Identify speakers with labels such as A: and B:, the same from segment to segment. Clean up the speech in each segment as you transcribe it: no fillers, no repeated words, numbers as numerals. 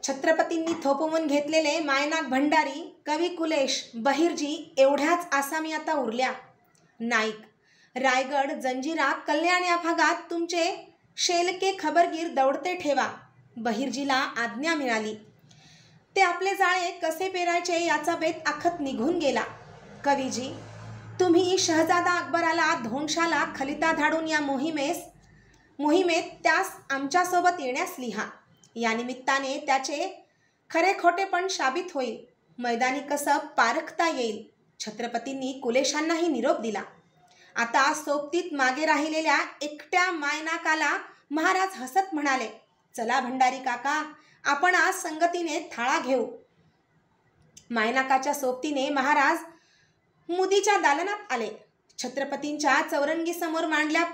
A: छत्रपतींनी थोपवून घेतलेले मायनाक भंडारी, कवी कुलेश, बहिर्जी एवढ्याच आसामी आता उरल्या. नाईक, रायगड, जंजिरा, कल्याण या भागात तुमचे शेलके खबरगीर दौडते ठेवा. बहिर्जीला आज्ञा मिळाली. ते आपले जाळे कसे पेरायचे याचा बेत आखत निघून गेला. कवीजी, तुम्ही शहजादा अकबराला धोंशाला खलिता धाडून या मोहिमेत त्यास आमच्यासोबत येण्यास लिहा. या निमित्ताने त्याचे खरे खोटेपण साबित होईल. मैदानी कसब पारखता येईल. छत्रपतींनी कुलेशांनाही निरोप दिला. आता सोबतीत मागे राहिलेल्या एकट्या मायनाकाला महाराज हसत म्हणाले, चला भंडारी काका, आपण आज संगतीने थाळा घेऊ. मायनाकाच्या सोबतीने महाराज मुदीच्या दालनात आले. छत्रपतींच्या चौरंगीसमोर मांडल्या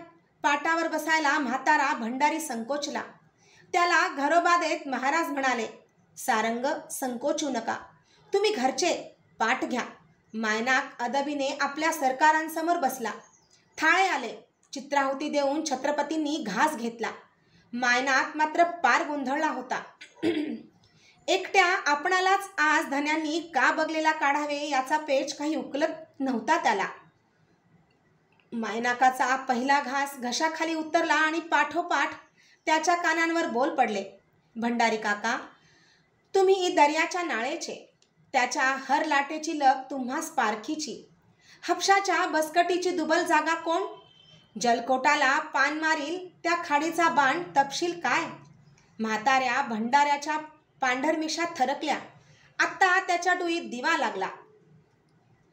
A: पाटावर बसायला म्हातारा भंडारी संकोचला. त्याला घरोबा देत महाराज म्हणाले, सारंग, संकोचू नका. तुम्ही घरचे, पाठ घ्या. मायनाक अदबीने आपल्या सरकारांसमोर बसला. थाळे आले. चित्राहुती देऊन छत्रपतींनी घास घेतला. मायनाक मात्र पार गोंधळला होता. एकट्या आपणालाच आज धन्यांनी का बगलेला काढावे याचा पेच काही उकलत नव्हता त्याला. मायनाकाचा पहिला घास घशाखाली उतरला आणि पाठोपाठ त्याच्या कानांवर बोल पडले. भंडारी काका, तुम्ही दर्याच्या नाळेचे, त्याच्या हर लाटेची लग तुम्हास पारखीची. हापशाच्या बसकटीची दुबल जागा कोण? जलकोटाला पान मारील त्या खाडीचा बाण तपशील काय? म्हाताऱ्या भंडाऱ्याच्या पांढरमिशा थरकल्या. आत्ता त्याच्या डोईत दिवा लागला.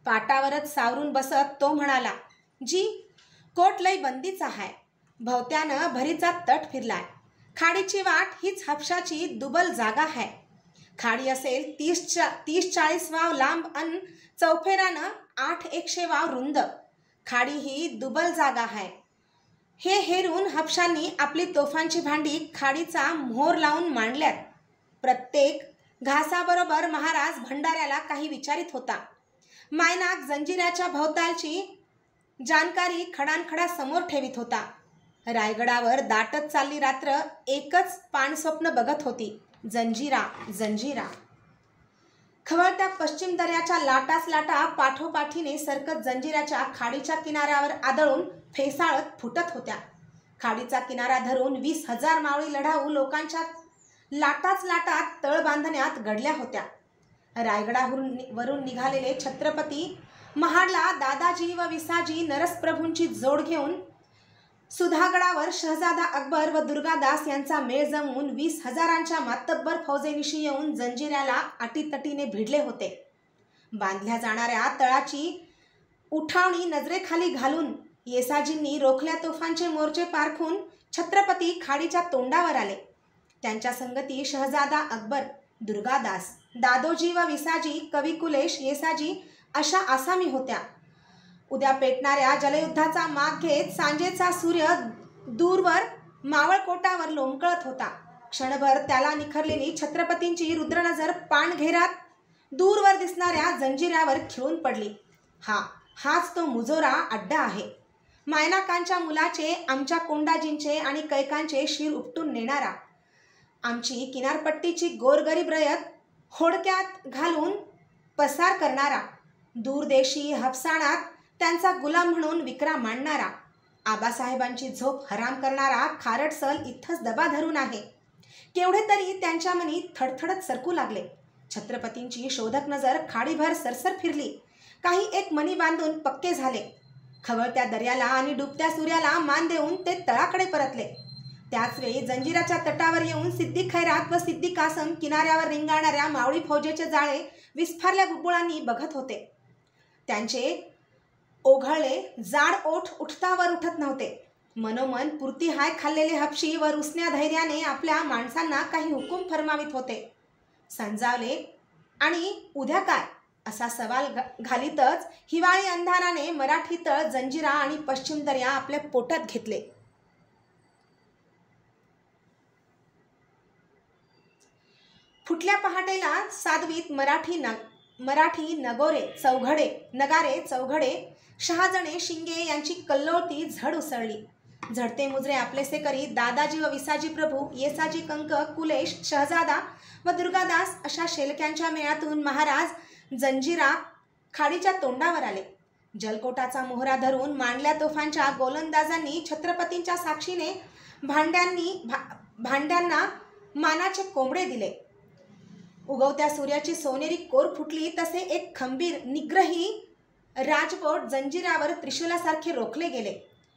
A: पाटावरच सावरून बसत तो म्हणाला, जी, कोट लई बंदीचा हाय. भवत्यानं भरीचा तट फिरलाय. खाडीची वाट हीच हापशाची दुबल जागा हाय. खाडी असेल 30-40 वाव लांब अन चौफेरानं 800 वाव रुंद. खाडी ही दुबल जागा हाय. हे हेरून हापशांनी आपली तोफांची भांडी खाडीचा मोहर लावून मांडल्यात. प्रत्येक घासाबरोबर महाराज भंडाऱ्याला काही विचारित होता. मायनाक जंजिऱ्याच्या भोवतालची जानकारी खडानखडा समोर ठेवित होता. रायगडावर दाटत चालली रात्र एकच पाणस्वप्न बघत होती, जंजिरा, जंजिरा. खवळत्या पश्चिम दर्याच्या लाटाच लाटा पाठोपाठीने सरकत जंजिऱ्याच्या खाडीच्या किनाऱ्यावर आदळून फेसाळत फुटत होत्या. खाडीचा किनारा धरून 20,000 मावळी लढाऊ लोकांच्या लाटाच लाटात तळ बांधण्यात गडल्या होत्या. रायगडावरून निघालेले छत्रपती महाडला दादाजी व विसाजी नरसप्रभूंची जोड घेऊन सुधागडावर शहजादा अकबर व दुर्गादास यांचा मेळ जमवून 20,000च्या मातब्बर फौजेनिशी येऊन जंजिऱ्याला अटीतटीने भिडले होते. बांधल्या जाणाऱ्या तळाची उठावणी नजरेखाली घालून येसाजींनी रोखल्या तोफांचे मोर्चे पारखून छत्रपती खाडीच्या तोंडावर आले. त्यांच्या संगती शहजादा अकबर, दुर्गादास, दादोजी व विसाजी, कवी कुलेश, येसाजी अशा आसामी होत्या. उद्या पेटणाऱ्या जलयुद्धाचा माग घेत सांजेचा सूर्य दूरवर मावळकोटावर लोंबकळत होता. क्षणभर त्याला निखरलेली छत्रपतींची रुद्रनजर पाणघेरात दूरवर दिसणाऱ्या जंजिऱ्यावर खिळून पडली. हाच तो मुजोरा अड्डा आहे. मायनाकांच्या मुलाचे, आमच्या कोंडाजींचे आणि कैकांचे शिर उपटून नेणारा, आमची किनारपट्टीची गोरगरीब रयत होडक्यात घालून पसार करणारा, दूरदेशी हफसाणात त्यांचा गुलाम म्हणून विक्रा मांडणारा, आबासाहेबांची झोप हराम करणारा खारटसल इथंच दबा धरून आहे. केवढे तरी त्यांच्या मनी थडथडत सरकू लागले. छत्रपतींची शोधक नजर खाडीभर सरसर फिरली. काही एक मणी बांधून पक्के झाले. खवळत्या दर्याला आणि डुबत्या सूर्याला मान देऊन ते तळाकडे परतले. त्याचवेळी जंजिराच्या तटावर येऊन सिद्दी खैरात व सिद्दी कासम किनाऱ्यावर रिंगाणाऱ्या मावळी फौजेचे जाळे विस्फारल्या बुबुळांनी बघत होते. त्यांचे ओघळले जाड ओठ उठतावर उठत नव्हते. मनोमन पुरती हाय खाल्लेले हपशी व रुसण्या धैर्याने आपल्या माणसांना काही हुकूम फरमावित होते. संजावले आणि उद्या काय असा सवाल घालीतच हिवाळी अंधाराने मराठी तळ, जंजिरा आणि पश्चिम दर्या आपल्या पोटात घेतले. फुटल्या पहाटेला सादवीत मराठी नगारे चौघडे शहाजणे शिंगे यांची कल्लोळती झड उसळली. झडते मुजरे आपलेसे करी दादाजी व विसाजी प्रभू, येसाजी कंक, कुलेश, शहजादा व दुर्गादास अशा शेलक्यांच्या मेळातून महाराज जंजिरा खाडीच्या तोंडावर आले. जलकोटाचा मोहरा धरून मांडल्या तोफांच्या गोलंदाजांनी छत्रपतींच्या साक्षीने भांड्यांना मानाचे कोंबडे दिले. उगवत्या सूर्याची सोनेरी कोर फुटली तसे एक खंबीर निग्रही राजपोट जंजिरावर त्रिशूलासारखे रोखले गेले.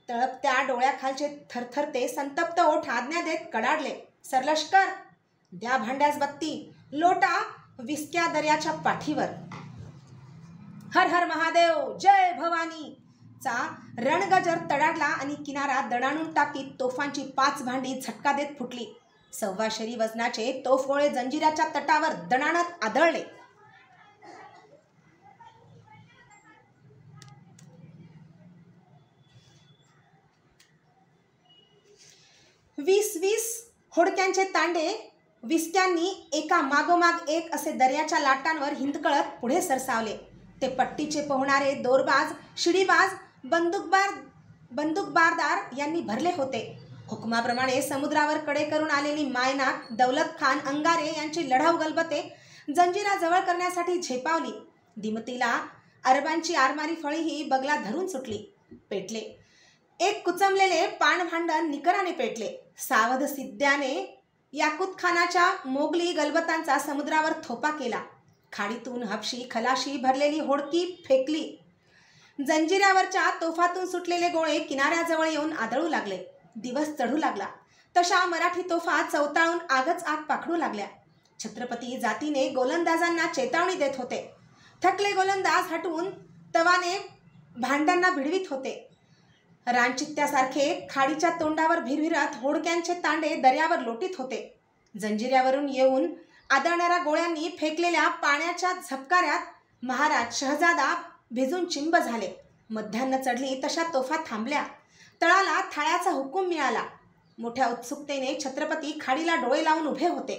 A: तळपत्या डोळ्याखालचे थरथरते संतप्त ओठ आज्ञा देत कडाडले. सरलष्कर, द्या भांड्यास बत्ती, लोटा विस्क्या दर्याच्या पाठीवर. हर हर महादेव, जय भवानी चा रणगजर तडाडला आणि किनारा दणाणून टाकीत तोफांची 5 भांडी झटका देत फुटली. 125 वजनाचे तोफगोळे जंजिराच्या तटावर दणाणत आदळले. वीस होडक्यांचे तांडे विस्क्यांनी एका मागोमाग एक असे दर्याच्या लाटांवर हिंदकळत पुढे सरसावले. ते पट्टीचे पोहणारे दोरबाज, शिडीबाज, बंदूकबारदार यांनी भरले होते. हुकमाप्रमाणे समुद्रावर कडे करून आलेली मायनाक, दौलत खान, अंगारे यांची लढाऊ गलबते जंजिरा जवळ करण्यासाठी झेपावली. दिमतीला अरबांची आरमारी फळीही बगला धरून सुटली. पेटले. एक कुचमलेले पाणभांडण निकराने पेटले. सावध सिद्ध्याने याकुत खानाच्या मोगली गलबतांचा समुद्रावर थोपा केला. खाडीतून हपशी खलाशी भरलेली होडकी फेकली. जंजिरावरच्या तोफातून सुटलेले गोळे किनाऱ्याजवळ येऊन आदळू लागले. दिवस चढू लागला तशा मराठी तोफा चवताळून आगच आग पाखडू लागल्या. छत्रपती जातीने गोलंदाजांना चेतावणी देत होते. थकले गोलंदाज हटवून तवाने भांड्यांना भिडवीत होते. रानचित्त्यासारखे खाडीच्या तोंडावर भिरभिरत होडक्यांचे तांडे दर्यावर लोटीत होते. जंजिऱ्यावरून येऊन आदळणाऱ्या गोळ्यांनी फेकलेल्या पाण्याच्या झपकाऱ्यात महाराज शहजादा भिजून चिंब झाले. मध्यान्ह चढली तशा तोफा थांबल्या. तळाला थाळ्याचा हुकूम मिळाला. मोठ्या उत्सुकतेने छत्रपती खाडीला डोळे लावून उभे होते.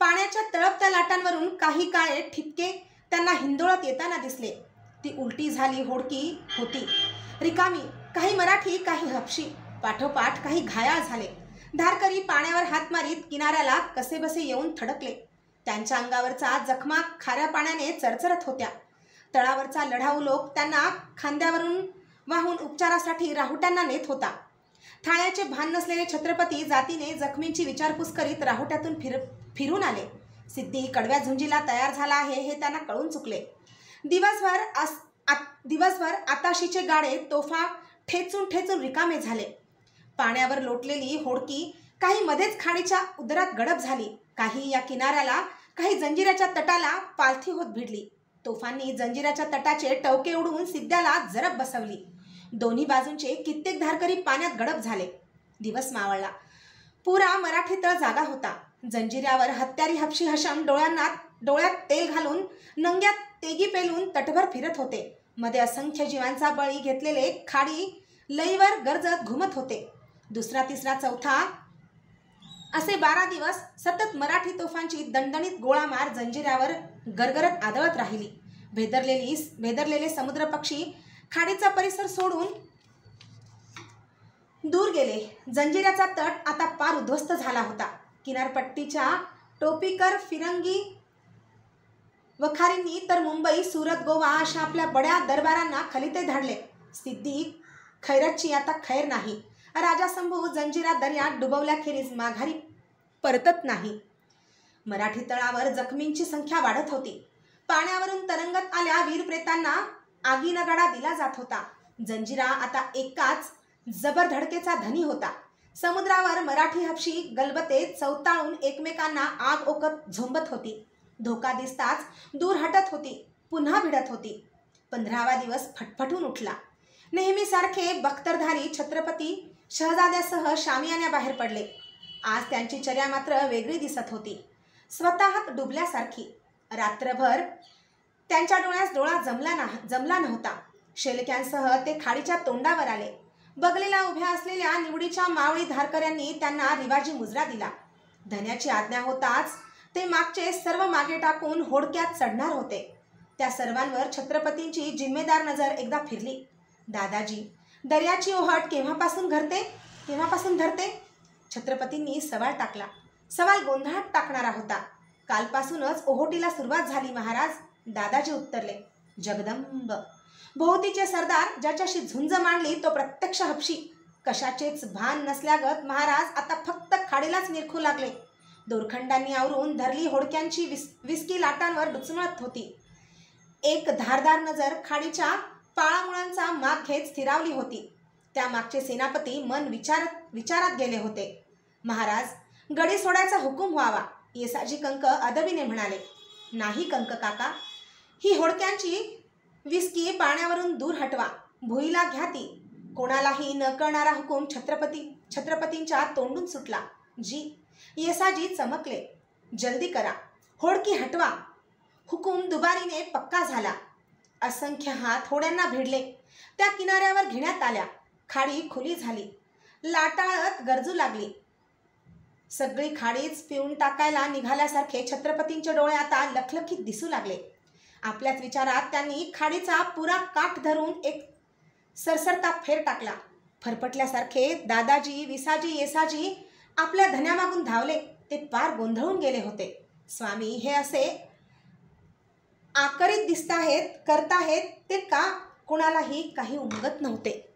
A: पाण्याच्या तळपत्या लाटांवरून काही काळे ठिपके त्यांना हिंदोळत येताना दिसले. ती उलटी झाली होडकी होती, रिकामी. काही मराठी, काही हपशी. पाठोपाठ काही घायाळ झाले. धारकरी पाण्यावर हात मारीत किनाऱ्याला कसेबसे येऊन थडकले. त्यांच्या अंगावरचा जखमा खाऱ्या पाण्याने चरचरत होत्या. तळावरचा लढाऊ लोक त्यांना खांद्यावरून वाहून उपचारासाठी राहुट्यांना नेत होता. थाळ्याचे भान नसलेले छत्रपती जातीने जखमींची विचारपूस करीत राहुट्यातून फिरून आले. सिद्धी कडव्या झुंजीला तयार झाला आहे हे त्यांना कळून चुकले. दिवसभर आताशीचे गाडे तोफा ठेचून रिकामे झाले. पाण्यावर लोटलेली होडकी काही मध्येच खाडीच्या उदरात गडप झाली. काही या किनाऱ्याला, काही जंजिराच्या तटाला पालथी होत भिडली. तोफांनी जंजिराच्या तटाचे टवके उडवून सिद्ध्याला जरब बसवली. दोन्ही बाजूंचे कित्येक धारकरी पाण्यात गडप झाले. दिवस मावळला. पुरा मराठी तळ जागा होता. जंजिऱ्यावर हत्यारी हपशी हशम डोळ्यात तेल घालून नंग्यात तेगी पेलून तटभर फिरत होते. मध्ये असंख्य जीवांचा बळी घेतलेले खाडी लईवर गरजत घुमत होते. दुसरा, तिसरा, चौथा असे 12 दिवस सतत मराठी तोफांची दणदणीत गोळामार जंजिऱ्यावर गरगरत आदळत राहिली. भेदरलेले समुद्र पक्षी खाडीचा परिसर सोडून दूर गेले. जंजिऱ्याचा तट आता पार उद्ध्वस्त झाला होता. किनारपट्टीच्या टोपीकर, फिरंगी, वखारींनी तर मुंबई, सुरत, गोवा अशा आपल्या बड्या दरबारांना खलिते धाडले. सिद्धी खैरतची आता खैर नाही. राजा शंभू जंजिरा दर्यात डुबवल्याखेरीज माघारी परतत नाही. मराठी तळावर जखमींची संख्या वाढत होती. पाण्यावरून तरंगत आल्या वीरप्रेतांना आगीनगाडा दिला जात होता. जंजिरा आता एकाच जबर धडकेचा धनी होता. समुद्रावर मराठी हपशी गलबते चवताळून एकमेकांना आग ओकत झोंबत होती. धोका दिसताच दूर हटत होती, पुन्हा भिडत होती. 15वा दिवस फटफटून उठला. नेहमीसारखे बख्तरधारी छत्रपती शहजाद्यासह शामियान्या बाहेर पडले. आज त्यांची चर्या मात्र वेगळी दिसत होती, स्वतःत डुबल्यासारखी. रात्रभर त्यांच्या डोळ्यास डोळा जमला नव्हता. शेलक्यांसह ते खाडीच्या तोंडावर आले. बगलेला उभ्या असलेल्या निवडीच्या मावळी धारकऱ्यांनी त्यांना रिवाजी मुजरा दिला. धन्याची आज्ञा होताच ते मागचे सर्व मागे टाकून होडक्यात चढणार होते. त्या सर्वांवर छत्रपतींची जिम्मेदार नजर एकदा फिरली. दादाजी, दर्याची ओहट केव्हापासून घरते? केव्हापासून धरते? छत्रपतींनी सवाल टाकला. सवाल गोंधळात टाकणारा होता. कालपासूनच ओहोटीला सुरुवात झाली महाराज, दादाजी उत्तरले. जगदंब. भोवतीचे सरदार ज्याच्याशी झुंज मांडली तो प्रत्यक्ष हपशी. कशाचेच भान नसल्यागत महाराज आता फक्त खाडीलाच निरखू लागले. दोरखंडांनी आवरून धरली होडक्यांची विस्की लाटांवर डुचमळत होती. एक धारदार नजर खाडीच्या पाळामुळांचा माग घेत स्थिरावली होती. त्यामागचे सेनापती मन विचारात गेले होते. महाराज, गडी सोडायचा हुकूम व्हावा, येसाजी कंक अदबीने म्हणाले. नाही कंक काका, ही होडक्यांची विस्की पाण्यावरून दूर हटवा, भुईला घ्या ती. कोणालाही न कळणारा हुकूम छत्रपतींच्या तोंडून सुटला. जी. येसाजी चमकले. जल्दी करा, होडकी हटवा. हुकूम दुबारीने पक्का झाला. असंख्य हात होड्यांना भिडले. त्या किनाऱ्यावर घेण्यात आल्या. खाडी खुली झाली. लाटाळत गरजू लागली. सगळी खाडीच पिऊन टाकायला निघाल्यासारखे छत्रपतींचे डोळे आता लखलखीत दिसू लागले. आपल्याच विचारात त्यांनी खाडीचा पुरा काठ धरून एक सरसरता फेर टाकला. फरफटल्यासारखे दादाजी, विसाजी, येसाजी आपल्या धन्यामागून धावले. ते पार गोंधळून गेले होते. स्वामी, हे असे आकरीत दिसताहेत, करताहेत ते का? कोणालाही काही उमगत नव्हते.